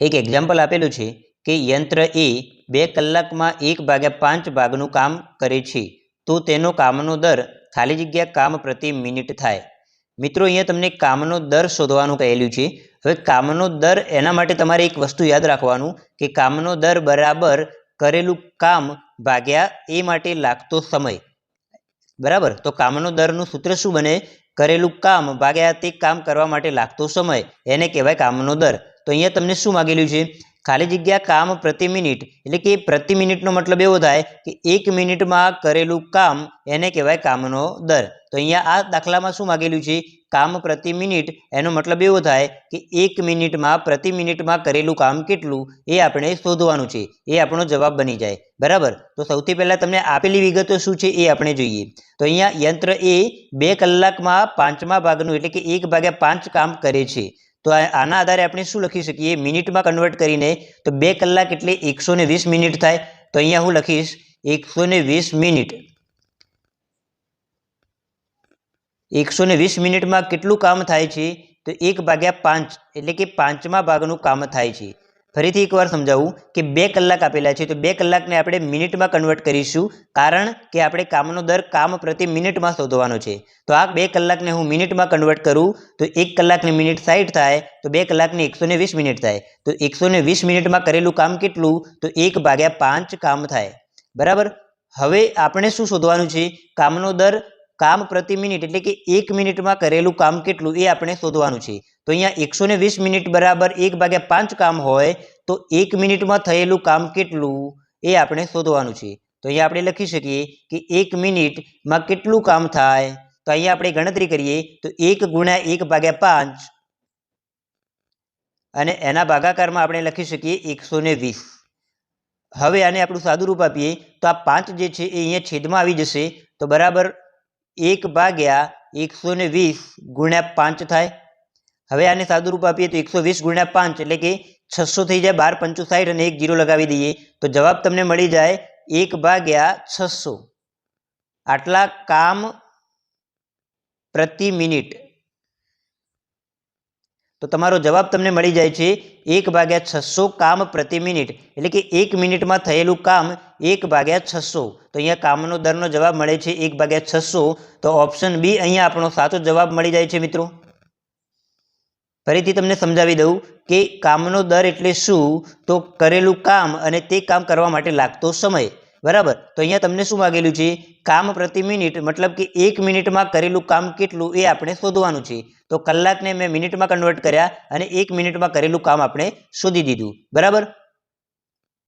एक एक्जाम्पल आपेलू है कि यंत्र ए 2 કલાકમાં 1/5 ભાગનું કામ करे छे तो तेनो कामनो दर खाली जग्या काम प्रति मिनिट थाय। मित्रों अहींया तमने कामनो दर शोधवानुं कहेलुं छे। हवे कामनो दर एना माटे तमारे एक वस्तु याद राखवानुं कि कामनो दर बराबर करेलुं काम भाग्या ए माटे लागतो समय। बराबर, तो कामनो दरनुं सूत्र शुं बने? करेलुं काम भाग्या ते काम करवा माटे लागतो समय, एने कहेवाय कामनो दर। तो अहींया तमने शुं मागेलुं छे? खाली जग्या काम प्रति मिनिट, एटले कि प्रति मिनिटनो मतलब एवो थाय कि 1 मिनिटमां करेलुं काम एने कहेवाय कामनो दर। तो अहींया आ दाखलामां शुं मागेलुं छे? काम प्रति मिनिट, एनो मतलब एवो थाय कि 1 मिनिटमां प्रति मिनिटमां करेलुं काम केटलुं ए आपणे शोधवानुं छे। ए आपणो जवाब बनी जाय। बराबर, तो सौथी पहेला तमने आपेली विगतो शुं छे ए आपणे जोईए। तो अहींया यंत्र ए 2 કલાકમાં 5મા ભાગનું એટલે કે 1/5 કામ કરે છે। तो आना आधारे आपणे शुं लखी शकीए? मिनिट में कन्वर्ट करीने तो 2 કલાક एटले 120 मिनिट थाय। तो अहींया हूँ लखीश 120 मिनिट। 120 मिनिट में केटलुं काम थाय छे? तो 1/5 एटले कि 5મા भागनुं काम थाय छे। फरीथी एक वार समजावुं कि 2 કલાક आपेला छे तो 2 કલાકने आपणे मिनिट में कन्वर्ट करीशुं, कारण के आपणे कामनो दर काम प्रति मिनिट में शोधवानो छे। तो आ 2 કલાકने हूँ मिनिट में कन्वर्ट करूँ तो 1 કલાकनी मिनिट 60 थाय, तो 2 કલાकनी 120 मिनिट थाय। तो 120 मिनिट में करेलुं काम केटलुं? तो 1/5 काम थाय। बराबर, हवे आपणे शुं शोधवानुं छे? कामनो दर काम प्रति मिनिट एटले कि 1 मिनिट में करेलुं काम केटलुं ए आपणे शोधवानुं छे। तो अहींया 120 मिनिट बराबर 1/5 काम होय तो 1 मिनिट में थयेलुं काम केटलुं ए आपणे शोधवानुं छे। तो अहींया आपणे लखी शकीए कि 1 मिनिट में केटलुं काम थाय। तो अहींया आपणे गणतरी करीए तो 1 × 1/5 अने एना भागाकारमां आपणे लखी शकीए 120। हवे आने आपणुं सादुं रूप आपीए तो आ 5 जे छे ए अहींया छेदमां आवी जशे। तो बराबर 1/120 × 5 थाय। हवे आने सादुं रूप आपीए तो 120 × 5 एटले कि 600 थई जाय। 12 × 5 = 60 अने 1 0 लगावी दईए तो जवाब तमने मळी जाय 1/600। आटला काम प्रति मिनिट। तो तमारो जवाब तमने मळी जाय छे 1/600 काम प्रति मिनिट, एटले कि 1 मिनिट में थयेलुं काम 1/600। तो अहींया कामनो दरनो जवाब मळे छे 1/600। तो ऑप्शन बी अहींया आपणो साचो जवाब मळी जाय छे। मित्रों फरीथी तमने समजावी दऊं कि कामनो दर एटले शुं? तो करेलुं काम अने ते काम करवा माटे लागतो समय। बराबर, तो अहींया तमने शुं मागेलुं छे? काम प्रति मिनिट, मतलब कि 1 मिनिट में करेलुं काम केटलुं ए आपणे शोधवानुं छे। तो कलाकने मैं मिनिट में कन्वर्ट कर्या अने 1 मिनिट में करेलुं काम आपणे शोधी दीधुं। बराबर,